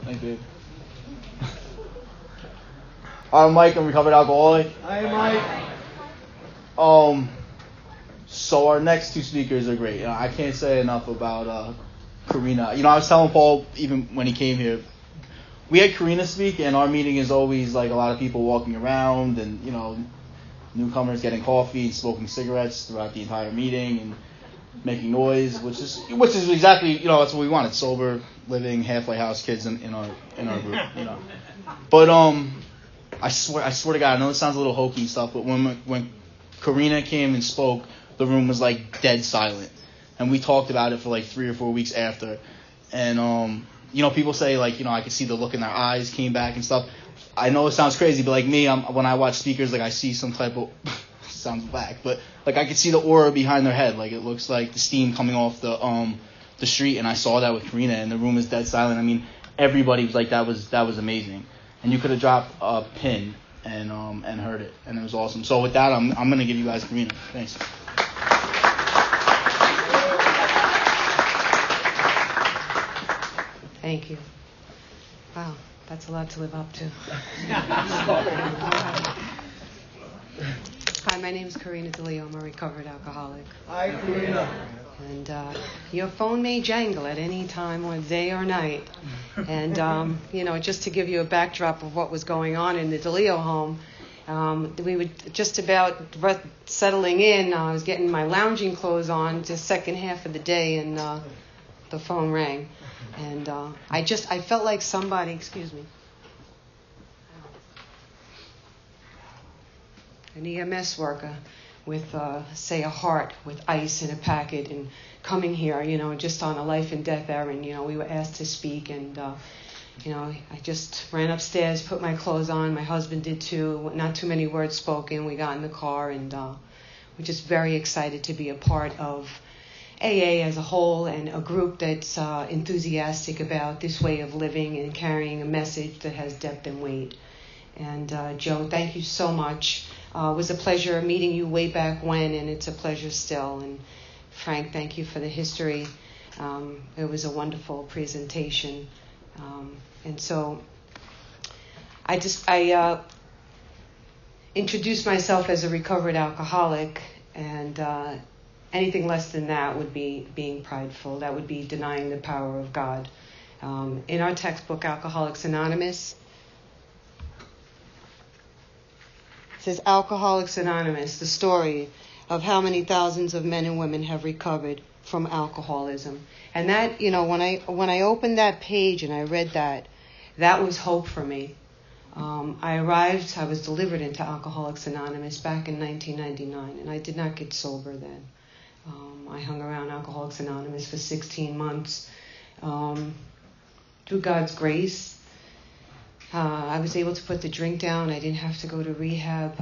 Thanks, babe. I'm Mike. I'm a recovered alcoholic. Hi, Mike. So our next two speakers are great. I can't say enough about Corina. I was telling Paul even when he came here, we had Corina speak, and our meeting is always like a lot of people walking around and newcomers getting coffee and smoking cigarettes throughout the entire meeting and making noise, which is exactly that's what we wanted: sober living, halfway house kids in our group. But I swear to God, I know it sounds a little hokey and stuff, but when Corina came and spoke, the room was like dead silent, and we talked about it for like 3 or 4 weeks after, and people say like I could see the look in their eyes came back and stuff. I know it sounds crazy, but like me, when I watch speakers, like I see some type of sounds whack, but like I could see the aura behind their head, like it looks like the steam coming off the street, and I saw that with Corina, and the room is dead silent. I mean, everybody was like, that was amazing, and you could have dropped a pin and heard it, and it was awesome. So with that, I'm gonna give you guys Corina. Thanks. Thank you. Wow, that's a lot to live up to. Hi, my name is Corina DeLeo. I'm a recovered alcoholic. Hi, Corina. And your phone may jangle at any time or day or night. And, just to give you a backdrop of what was going on in the DeLeo home, we were just about settling in. I was getting my lounging clothes on, the second half of the day, and the phone rang. And I felt like somebody, excuse me, an EMS worker with, say, a heart with ice in a packet and coming here, just on a life and death errand. We were asked to speak, and, I just ran upstairs, put my clothes on. My husband did too. Not too many words spoken. We got in the car, and we're just very excited to be a part of AA as a whole, and a group that's enthusiastic about this way of living and carrying a message that has depth and weight. And Joe, thank you so much. It was a pleasure meeting you way back when, and it's a pleasure still. And Frank, thank you for the history. It was a wonderful presentation. And so I introduced myself as a recovered alcoholic, and anything less than that would be being prideful. That would be denying the power of God. In our textbook, Alcoholics Anonymous, it says Alcoholics Anonymous, the story of how many thousands of men and women have recovered from alcoholism. And that, when I opened that page and I read that was hope for me. I was delivered into Alcoholics Anonymous back in 1999, and I did not get sober then. I hung around Alcoholics Anonymous for 16 months. Through God's grace, I was able to put the drink down. I didn't have to go to rehab.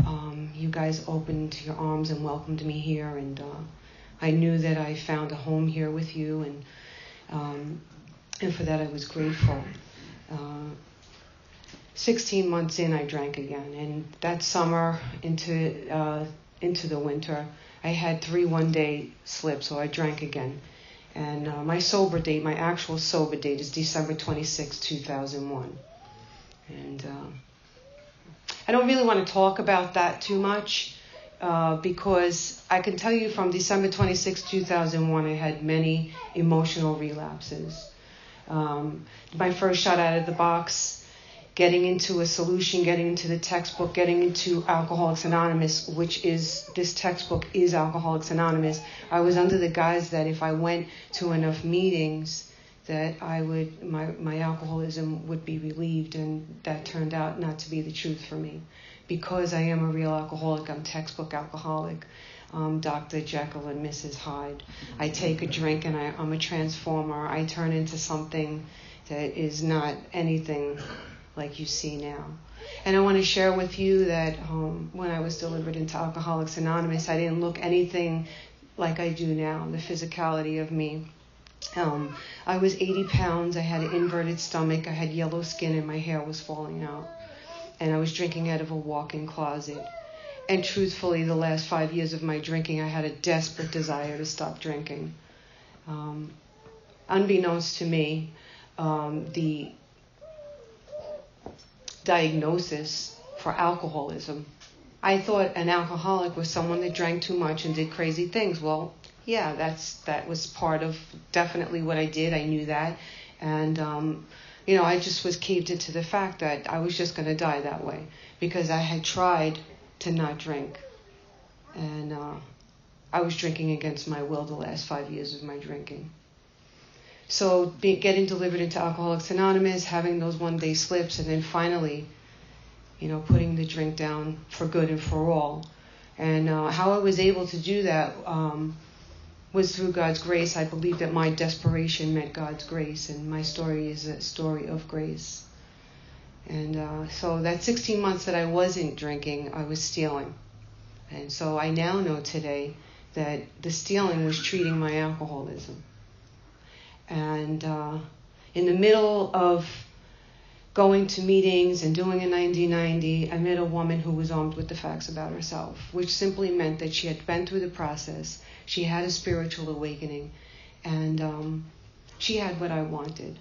You guys opened your arms and welcomed me here, and I knew that I found a home here with you, and for that I was grateful. 16 months in, I drank again, and that summer into the winter, I had 3 one-day slips, so I drank again. And my actual sober date is December 26, 2001. And I don't really want to talk about that too much because I can tell you from December 26, 2001, I had many emotional relapses. My first shot out of the box, getting into a solution, getting into the textbook, getting into Alcoholics Anonymous, this textbook is Alcoholics Anonymous. I was under the guise that if I went to enough meetings, that my alcoholism would be relieved, and that turned out not to be the truth for me. Because I am a real alcoholic, I'm textbook alcoholic, Dr. Jekyll and Mrs. Hyde. I take a drink and I'm a transformer. I turn into something that is not anything like you see now. And I want to share with you that when I was delivered into Alcoholics Anonymous, I didn't look anything like I do now, the physicality of me. I was 80 pounds, I had an inverted stomach, I had yellow skin, and my hair was falling out. And I was drinking out of a walk-in closet. And truthfully, the last 5 years of my drinking, I had a desperate desire to stop drinking. Unbeknownst to me, the diagnosis for alcoholism. I thought an alcoholic was someone that drank too much and did crazy things. Well, yeah, that was part of definitely what I did. I knew that. And, I just was caved into the fact that I was just going to die that way because I had tried to not drink. And I was drinking against my will the last 5 years of my drinking. So getting delivered into Alcoholics Anonymous, having those one-day slips, and then finally, putting the drink down for good and for all. And how I was able to do that was through God's grace. I believe that my desperation met God's grace, and my story is a story of grace. And so that 16 months that I wasn't drinking, I was stealing. And so I now know today that the stealing was treating my alcoholism. And in the middle of going to meetings and doing a 90-90, I met a woman who was armed with the facts about herself, which simply meant that she had been through the process, she had a spiritual awakening, and she had what I wanted.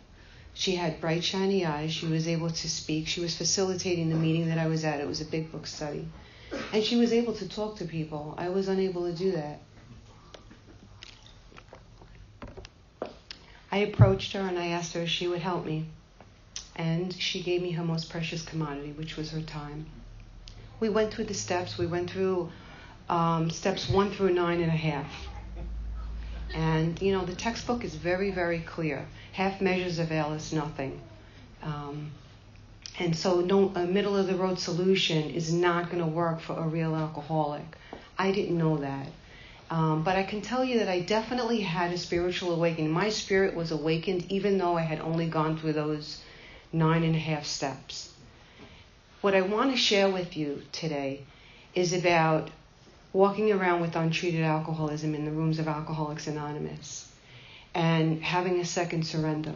She had bright, shiny eyes. She was able to speak. She was facilitating the meeting that I was at. It was a big book study. And she was able to talk to people. I was unable to do that. I approached her and I asked her if she would help me. And she gave me her most precious commodity, which was her time. We went through the steps. We went through steps 1 through 9.5. And, the textbook is very, very clear. Half measures avail us nothing. And so a middle-of-the-road solution is not going to work for a real alcoholic. I didn't know that. But I can tell you that I definitely had a spiritual awakening. My spirit was awakened even though I had only gone through those 9.5 steps. What I want to share with you today is about walking around with untreated alcoholism in the rooms of Alcoholics Anonymous and having a second surrender.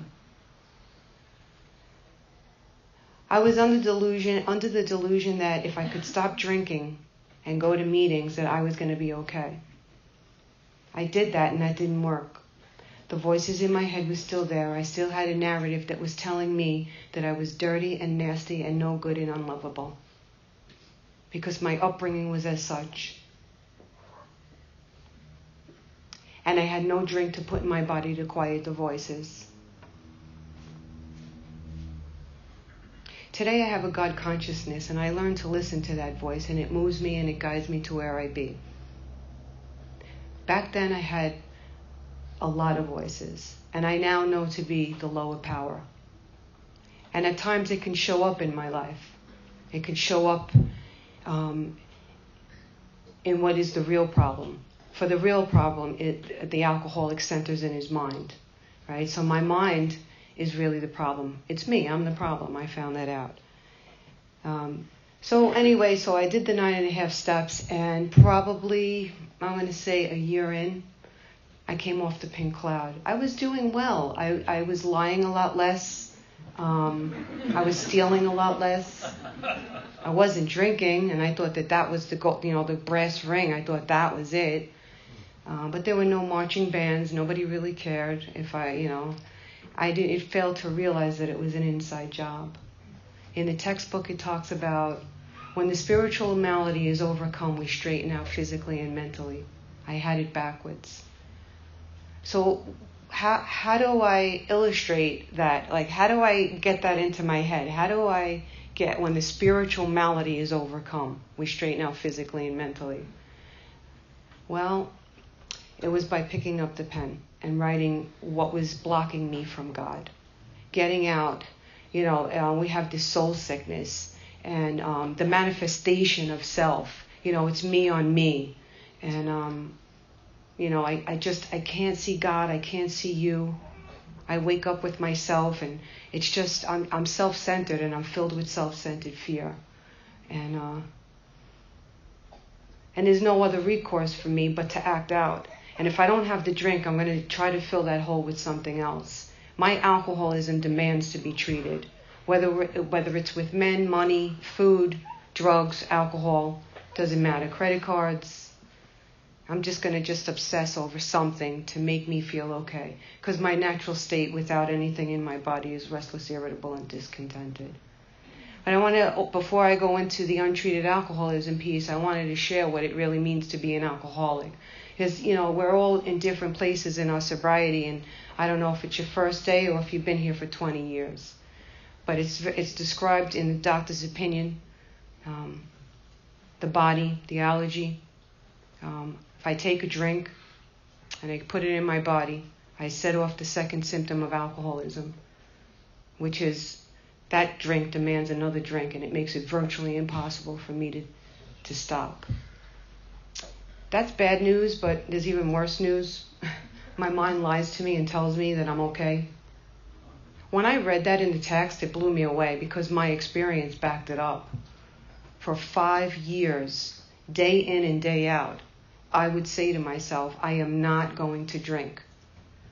I was under the delusion that if I could stop drinking and go to meetings that I was going to be okay. I did that and that didn't work. The voices in my head were still there. I still had a narrative that was telling me that I was dirty and nasty and no good and unlovable. Because my upbringing was as such. And I had no drink to put in my body to quiet the voices. Today I have a God consciousness and I learned to listen to that voice and it moves me and it guides me to where I be. Back then I had a lot of voices, and I now know to be the lower power. And at times it can show up in my life. It can show up in what is the real problem. For the real problem, the alcoholic centers in his mind, right? So my mind is really the problem. It's me, I'm the problem. I found that out. So I did the 9.5 steps, and probably, I'm going to say a year in, I came off the pink cloud. I was doing well. I was lying a lot less. I was stealing a lot less. I wasn't drinking, and I thought that was the brass ring. I thought that was it. But there were no marching bands. Nobody really cared if it failed to realize that it was an inside job. In the textbook, it talks about when the spiritual malady is overcome, we straighten out physically and mentally. I had it backwards. So how do I illustrate that? Like, how do I get that into my head? How do I get when the spiritual malady is overcome, we straighten out physically and mentally? Well, it was by picking up the pen and writing what was blocking me from God. Getting out, we have this soul sickness and the manifestation of self. It's me on me. And, I can't see God. I can't see you. I wake up with myself and it's just, I'm self-centered and I'm filled with self-centered fear. And there's no other recourse for me but to act out. And if I don't have the drink, I'm going to try to fill that hole with something else. My alcoholism demands to be treated, whether it's with men, money, food, drugs, alcohol, doesn't matter, credit cards. I'm just going to obsess over something to make me feel okay. Because my natural state without anything in my body is restless, irritable, and discontented. But I want to, before I go into the untreated alcoholism piece, I wanted to share what it really means to be an alcoholic. Because, we're all in different places in our sobriety, and I don't know if it's your first day or if you've been here for 20 years. But it's described in the doctor's opinion, the body, the allergy. If I take a drink and I put it in my body, I set off the second symptom of alcoholism, which is that drink demands another drink, and it makes it virtually impossible for me to stop. That's bad news, but there's even worse news. My mind lies to me and tells me that I'm okay. When I read that in the text, it blew me away because my experience backed it up. For 5 years, day in and day out, I would say to myself, I am not going to drink.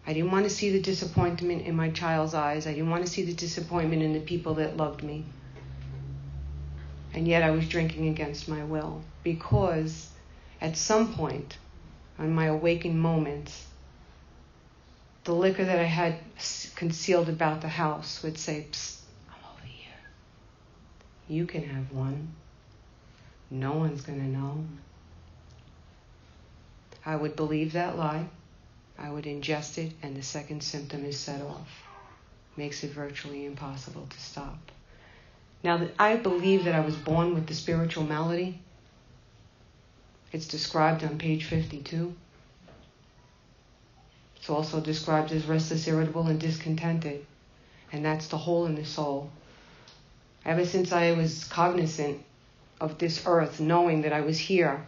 I didn't want to see the disappointment in my child's eyes. I didn't want to see the disappointment in the people that loved me. And yet I was drinking against my will because at some point, in my awakened moments, the liquor that I had concealed about the house would say, "Psst, I'm over here. You can have one. No one's going to know." I would believe that lie. I would ingest it, and the second symptom is set off. Makes it virtually impossible to stop. Now, I believe that I was born with the spiritual malady. It's described on page 52. It's also described as restless, irritable, and discontented. And that's the hole in the soul. Ever since I was cognizant of this earth, knowing that I was here,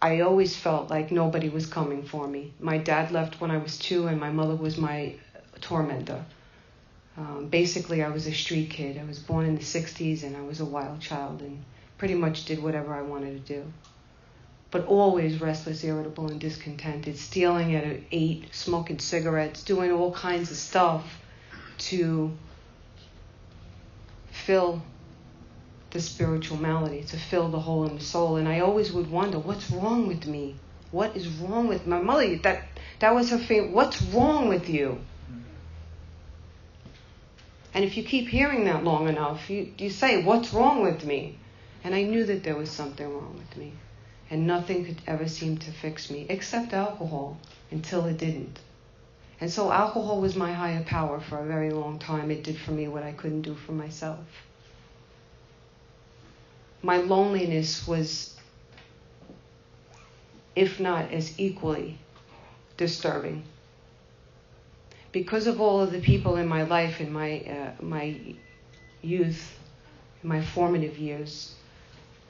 I always felt like nobody was coming for me. My dad left when I was 2, and my mother was my tormentor. Basically, I was a street kid. I was born in the 60s, and I was a wild child, and pretty much did whatever I wanted to do. But always restless, irritable, and discontented, stealing at 8, smoking cigarettes, doing all kinds of stuff to fill the spiritual malady, to fill the hole in the soul. And I always would wonder, what's wrong with me? What is wrong with my mother? That was her favorite. What's wrong with you? And if you keep hearing that long enough, you say, what's wrong with me? And I knew that there was something wrong with me. And nothing could ever seem to fix me, except alcohol, until it didn't. And so alcohol was my higher power for a very long time. It did for me what I couldn't do for myself. My loneliness was, if not as equally, disturbing. Because of all of the people in my life, in my youth, in my formative years,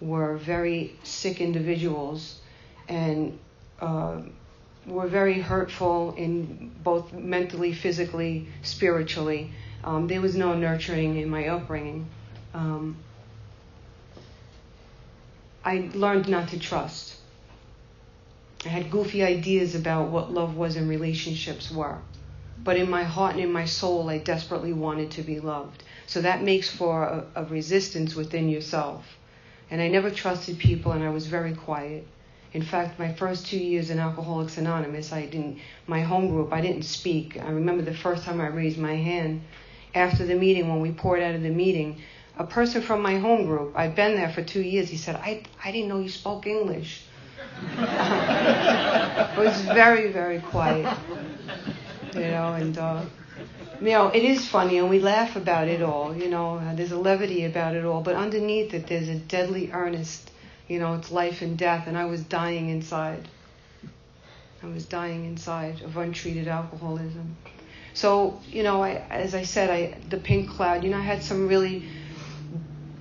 were very sick individuals and were very hurtful in both mentally, physically, spiritually. There was no nurturing in my upbringing. I learned not to trust. I had goofy ideas about what love was and relationships were. But in my heart and in my soul, I desperately wanted to be loved. So that makes for a resistance within yourself. And I never trusted people, and I was very quiet. In fact, my first 2 years in Alcoholics Anonymous, my home group, I didn't speak. I remember the first time I raised my hand after the meeting, when we poured out of the meeting, a person from my home group, I'd been there for 2 years, he said, I didn't know you spoke English. It was very, very quiet. It is funny, and we laugh about it all, there's a levity about it all, but underneath it, there's a deadly earnest, it's life and death, and I was dying inside. I was dying inside of untreated alcoholism. So, as I said, the pink cloud, I had some really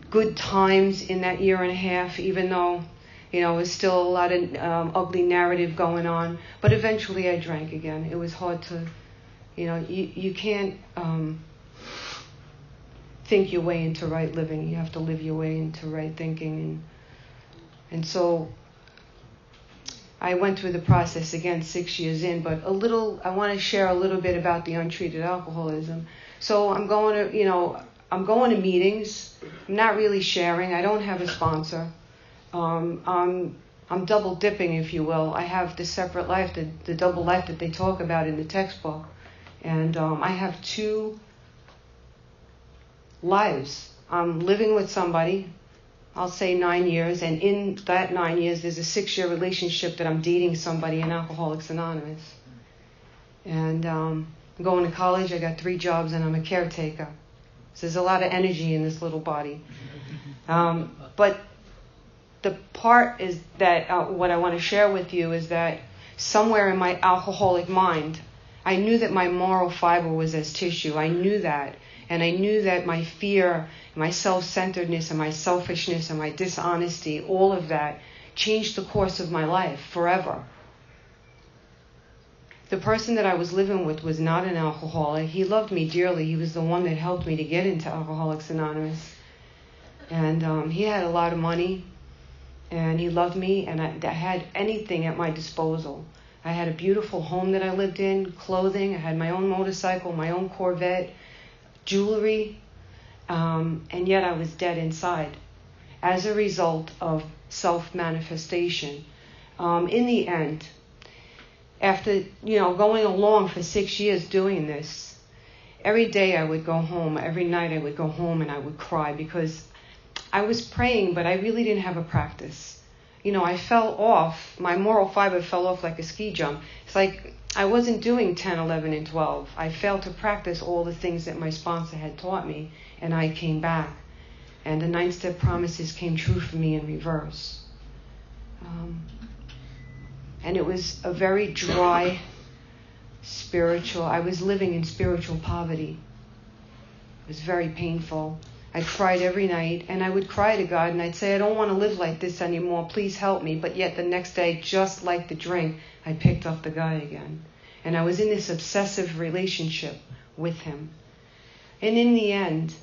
good times in that year and a half, even though, it was still a lot of ugly narrative going on. But eventually I drank again. It was hard to, you can't think your way into right living. You have to live your way into right thinking. And so I went through the process again 6 years in, but I want to share a little bit about the untreated alcoholism. So I'm going to meetings. I'm not really sharing. I don't have a sponsor. I'm double dipping, if you will. I have the separate life, the double life that they talk about in the textbook. And I have 2 lives. I'm living with somebody, I'll say 9 years, and in that 9 years, there's a 6-year relationship that I'm dating somebody in Alcoholics Anonymous. And I'm going to college, I got 3 jobs, and I'm a caretaker. So there's a lot of energy in this little body. But the part is that what I want to share with you is that somewhere in my alcoholic mind, I knew that my moral fiber was as tissue. I knew that. And I knew that my fear, my self-centeredness, and my selfishness, and my dishonesty, all of that changed the course of my life forever. The person that I was living with was not an alcoholic. He loved me dearly. He was the one that helped me to get into Alcoholics Anonymous. And he had a lot of money, and he loved me, and I had anything at my disposal. I had a beautiful home that I lived in, clothing. I had my own motorcycle, my own Corvette, jewelry, and yet I was dead inside as a result of self-manifestation. In the end, after going along for 6 years doing this, every day I would go home, every night I would go home and I would cry because I was praying, but I really didn't have a practice. I fell off, my moral fiber fell off like a ski jump. It's like I wasn't doing 10, 11, and 12. I failed to practice all the things that my sponsor had taught me, and I came back. And the 9-step promises came true for me in reverse. And it was a very dry, I was living in spiritual poverty. It was very painful. I cried every night, and I would cry to God, and I'd say, I don't want to live like this anymore. Please help me. But yet the next day, just like the drink, I picked up the guy again. And I was in this obsessive relationship with him. And in the end,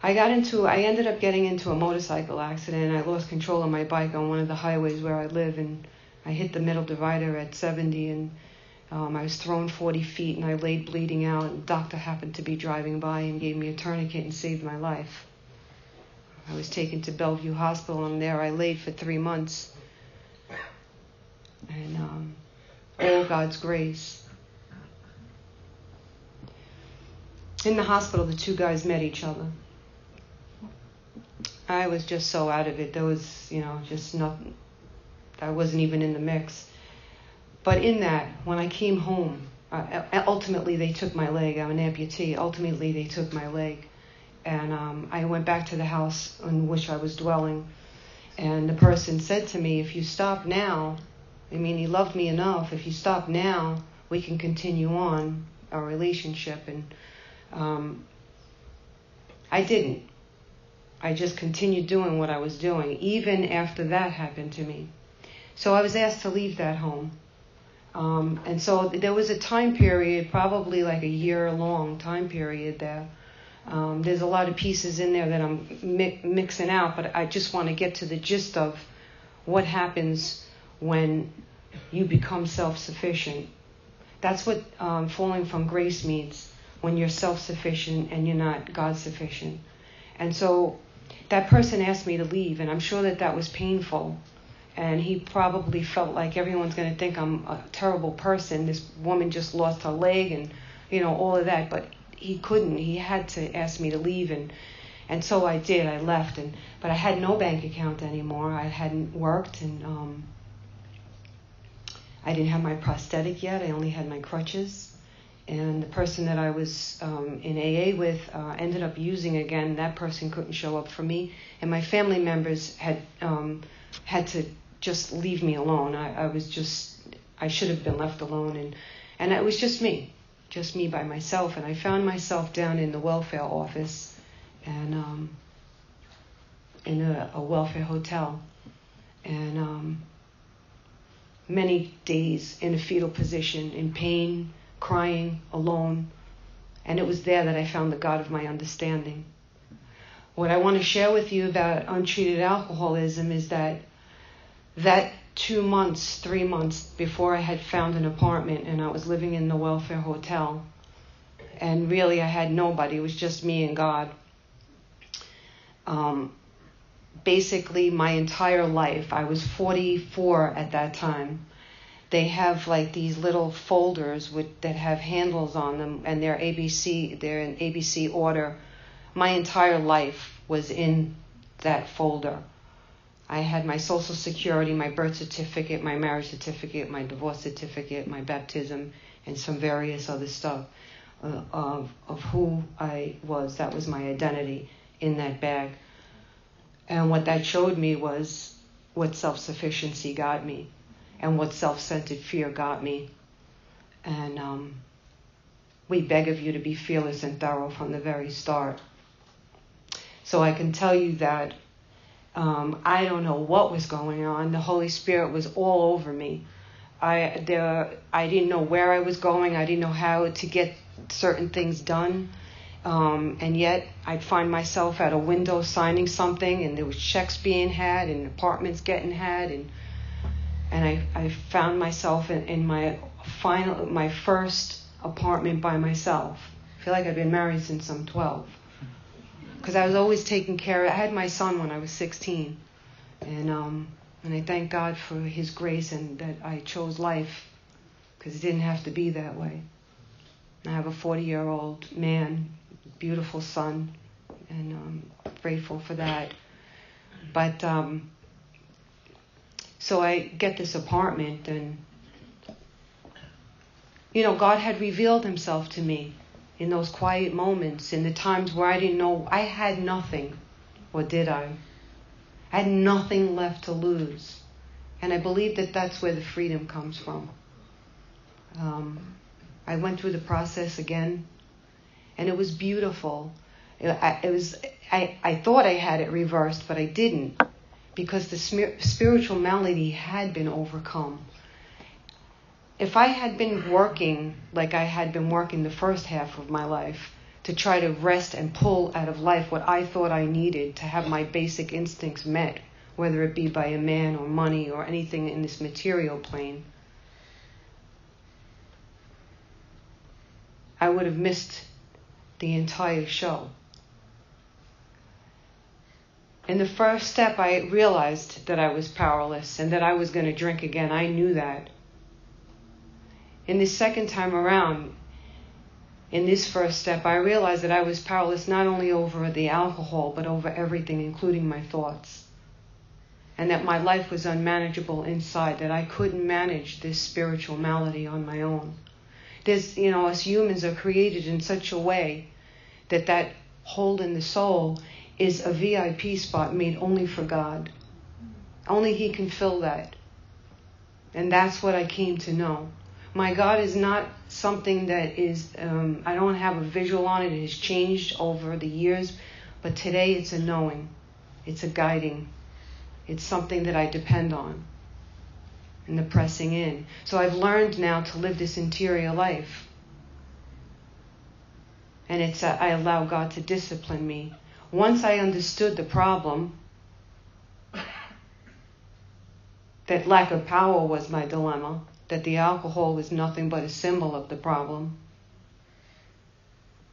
I ended up getting into a motorcycle accident. I lost control of my bike on one of the highways where I live, and I hit the middle divider at 70, and I was thrown 40 feet, and I laid bleeding out, and the doctor happened to be driving by and gave me a tourniquet and saved my life. I was taken to Bellevue Hospital, and there I laid for 3 months. And all God's grace. In the hospital, the 2 guys met each other. I was just so out of it. There was, just nothing. I wasn't even in the mix. But in that, when I came home, ultimately they took my leg. I'm an amputee. Ultimately they took my leg. And I went back to the house in which I was dwelling. And the person said to me, if you stop now, he loved me enough. If you stop now, we can continue on our relationship. And I didn't. I just continued doing what I was doing, even after that happened to me. So I was asked to leave that home. And so there was a time period, probably like a year-long time period there. There's a lot of pieces in there that I'm mixing out, but I just want to get to the gist of what happens when you become self-sufficient. That's what falling from grace means, when you're self-sufficient and you're not God-sufficient. And so that person asked me to leave, and I'm sure that was painful. And he probably felt like everyone's going to think I'm a terrible person. This woman just lost her leg and, all of that. But he couldn't. He had to ask me to leave. And so I did. I left. But I had no bank account anymore. I hadn't worked. And I didn't have my prosthetic yet. I only had my crutches. And the person that I was in AA with ended up using again. That person couldn't show up for me. And my family members had to just leave me alone. I should have been left alone. And it was just me by myself. And I found myself down in the welfare office and in a welfare hotel. And many days in a fetal position, in pain, crying, alone. And it was there that I found the God of my understanding. What I want to share with you about untreated alcoholism is that 2 months, 3 months before I had found an apartment and I was living in the welfare hotel, and really I had nobody, it was just me and God. Basically my entire life, I was 44 at that time, they have like these little folders that have handles on them, and they're in ABC order. My entire life was in that folder. I had my social security, my birth certificate, my marriage certificate, my divorce certificate, my baptism, and some various other stuff of who I was. That was my identity in that bag. And what that showed me was what self-sufficiency got me and what self-centered fear got me. And we beg of you to be fearless and thorough from the very start. So I can tell you that I don't know what was going on. The Holy Spirit was all over me. I didn't know where I was going. I didn't know how to get certain things done. And yet I'd find myself at a window signing something, and there was checks being had and apartments getting had. And I found myself in my first apartment by myself. I feel like I've been married since I'm 12. Because I was always taking care of. I had my son when I was 16, and I thank God for His grace and that I chose life, because it didn't have to be that way. I have a 40-year-old man, beautiful son, and I'm grateful for that. But so I get this apartment, and God had revealed Himself to me in those quiet moments, in the times where I didn't know I had nothing, or did I? I had nothing left to lose. And I believe that that's where the freedom comes from. I went through the process again, and it was beautiful. I thought I had it reversed, but I didn't, because the spiritual malady had been overcome. If I had been working like I had been working the first half of my life to try to wrest and pull out of life what I thought I needed to have my basic instincts met, whether it be by a man or money or anything in this material plane, I would have missed the entire show. In the first step, I realized that I was powerless and that I was going to drink again. I knew that. In the second time around, in this first step, I realized that I was powerless not only over the alcohol, but over everything, including my thoughts. And that my life was unmanageable inside, that I couldn't manage this spiritual malady on my own. Us humans are created in such a way that hole in the soul is a VIP spot made only for God. Only He can fill that. And that's what I came to know. My God is not something that is, I don't have a visual on it. It has changed over the years. But today it's a knowing. It's a guiding. It's something that I depend on. And the pressing in. So I've learned now to live this interior life. And I allow God to discipline me. Once I understood the problem, that lack of power was my dilemma, that the alcohol was nothing but a symbol of the problem.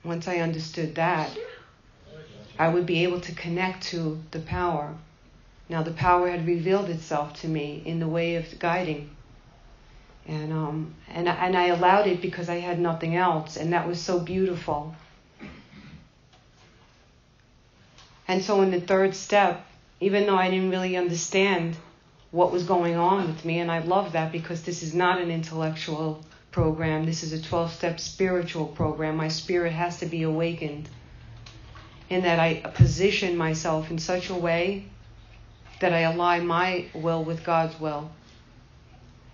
Once I understood that, I would be able to connect to the power. Now the power had revealed itself to me in the way of guiding. And I allowed it because I had nothing else, and that was so beautiful. And so in the third step, even though I didn't really understand what was going on with me, and I love that because this is not an intellectual program, this is a 12-step spiritual program. My spirit has to be awakened, in that I position myself in such a way that I align my will with God's will.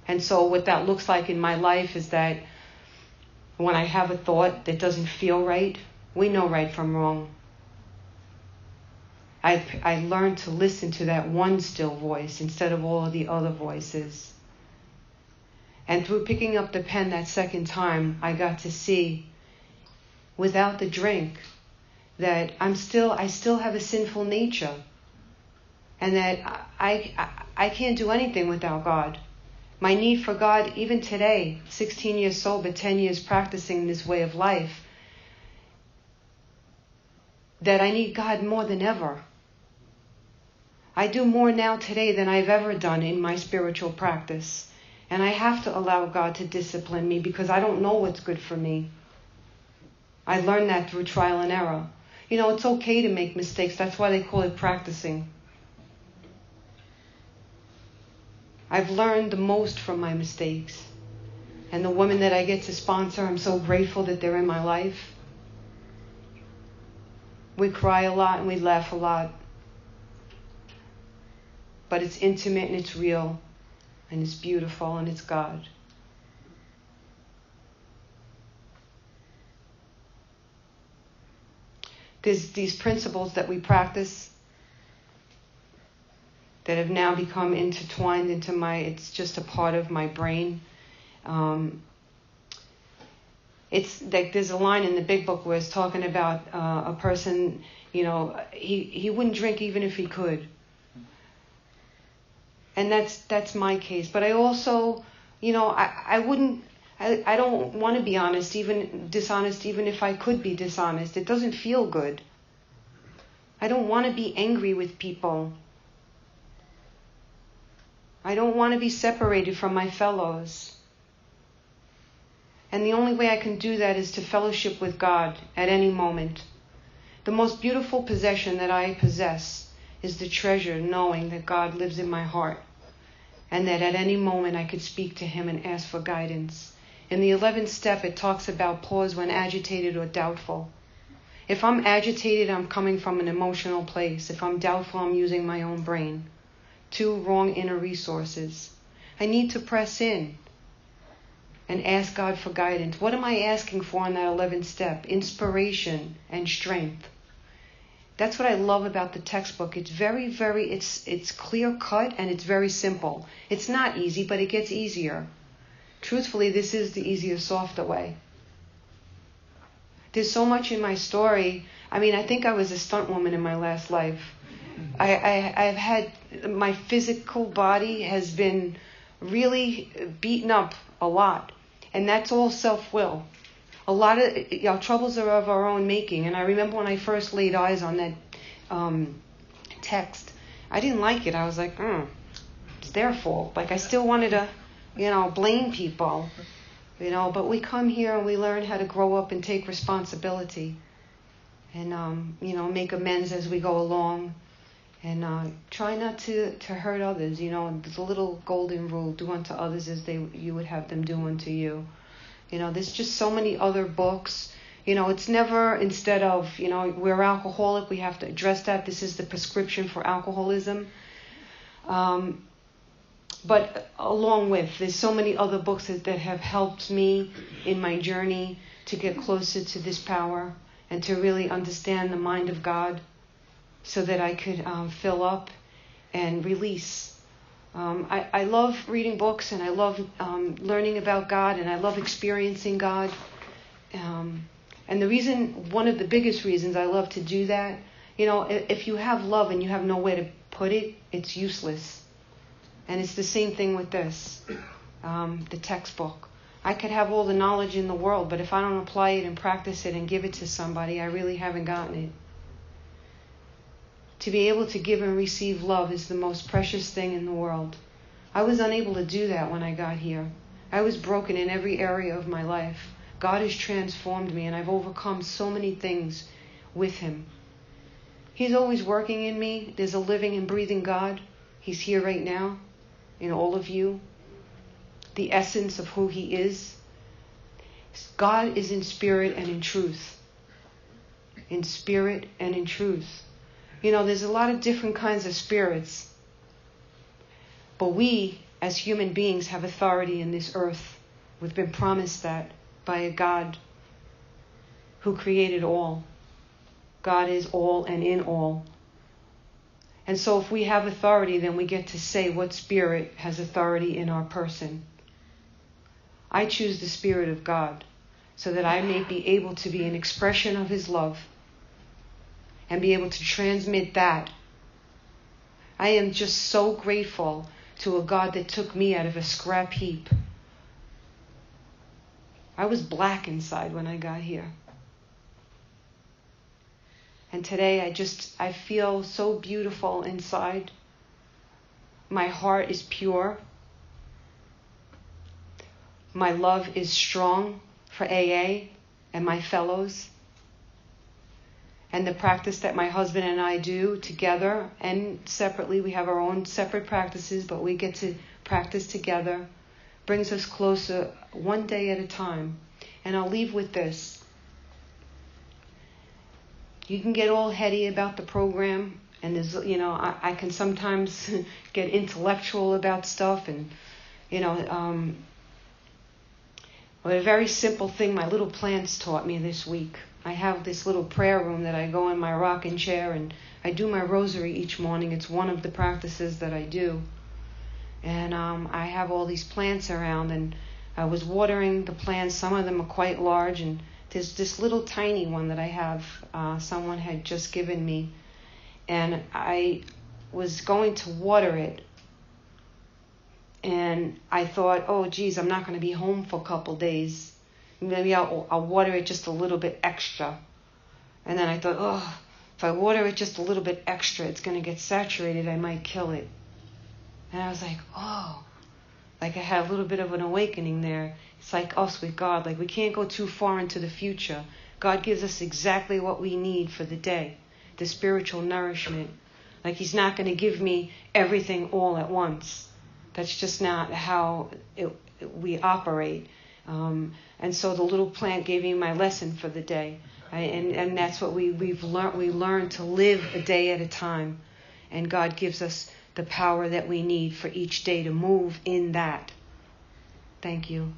And so what that looks like in my life is that when I have a thought that doesn't feel right, we know right from wrong. I learned to listen to that one still voice instead of all of the other voices. And through picking up the pen that second time, I got to see, without the drink, that I still have a sinful nature, and that I can't do anything without God. My need for God, even today, 16 years sober, 10 years practicing this way of life, that I need God more than ever. I do more now today than I've ever done in my spiritual practice. And I have to allow God to discipline me because I don't know what's good for me. I learned that through trial and error. You know, it's okay to make mistakes. That's why they call it practicing. I've learned the most from my mistakes. And the women that I get to sponsor, I'm so grateful that they're in my life. We cry a lot and we laugh a lot. But it's intimate and it's real. And it's beautiful and it's God. There's these principles that we practice that have now become intertwined into it's just a part of my brain. It's like there's a line in the big book where it's talking about a person, you know, he wouldn't drink even if he could. And that's my case. But I also, you know, I don't want to be dishonest even if I could be dishonest. It doesn't feel good. I don't want to be angry with people. I don't want to be separated from my fellows. And the only way I can do that is to fellowship with God at any moment. The most beautiful possession that I possess is the treasure knowing that God lives in my heart and that at any moment I could speak to Him and ask for guidance. In the 11th step, it talks about pause when agitated or doubtful. If I'm agitated, I'm coming from an emotional place. If I'm doubtful, I'm using my own brain. 2 wrong inner resources. I need to press in and ask God for guidance. What am I asking for in that 11th step? Inspiration and strength. That's what I love about the textbook. It's it's clear cut and it's very simple. It's not easy, but it gets easier. Truthfully, this is the easier, softer way. There's so much in my story. I mean, I think I was a stunt woman in my last life. I've had, my physical body has been really beaten up a lot. And that's all self-will. A lot of our troubles are of our own making. And I remember when I first laid eyes on that text, I didn't like it. I was like, it's their fault. Like I still wanted to, blame people, but we come here and we learn how to grow up and take responsibility and, make amends as we go along and try not to hurt others. The little golden rule, do unto others as you would have them do unto you. There's just so many other books. It's never instead of, we're alcoholic, we have to address that. This is the prescription for alcoholism. But along with, there's so many other books that have helped me in my journey to get closer to this power and to really understand the mind of God so that I could fill up and release. I love reading books and I love learning about God and I love experiencing God. And one of the biggest reasons I love to do that, if you have love and you have nowhere to put it, it's useless. And it's the same thing with this, the textbook. I could have all the knowledge in the world, but if I don't apply it and practice it and give it to somebody, I really haven't gotten it. To be able to give and receive love is the most precious thing in the world. I was unable to do that when I got here. I was broken in every area of my life. God has transformed me and I've overcome so many things with Him. He's always working in me. There's a living and breathing God. He's here right now in all of you. The essence of who He is. God is in spirit and in truth. In spirit and in truth. There's a lot of different kinds of spirits. But we, as human beings, have authority in this earth. We've been promised that by a God who created all. God is all and in all. And so if we have authority, then we get to say what spirit has authority in our person. I choose the Spirit of God so that I may be able to be an expression of His love and be able to transmit that. I am just so grateful to a God that took me out of a scrap heap. I was black inside when I got here. And today I feel so beautiful inside. My heart is pure. my love is strong for AA and my fellows. And the practice that my husband and I do together and separately, we have our own separate practices, but we get to practice together, brings us closer one day at a time. And I'll leave with this. You can get all heady about the program, and there's, I can sometimes get intellectual about stuff, and, but a very simple thing my little plants taught me this week. I have this little prayer room that I go in my rocking chair, and I do my rosary each morning. It's one of the practices that I do. And I have all these plants around, and I was watering the plants. Some of them are quite large, and there's this little tiny one that I have, someone had just given me. And I was going to water it, and I thought, oh, geez, I'm not going to be home for a couple days. Maybe I'll water it just a little bit extra. And then I thought, oh, if I water it just a little bit extra, it's going to get saturated. I might kill it. And I was like, oh, like I had a little bit of an awakening there. It's like us with God. Like we can't go too far into the future. God gives us exactly what we need for the day, the spiritual nourishment. Like he's not going to give me everything all at once. That's just not how we operate. And so the little plant gave me my lesson for the day. And that's what we've learned. We learn to live a day at a time. And God gives us the power that we need for each day to move in that. Thank you.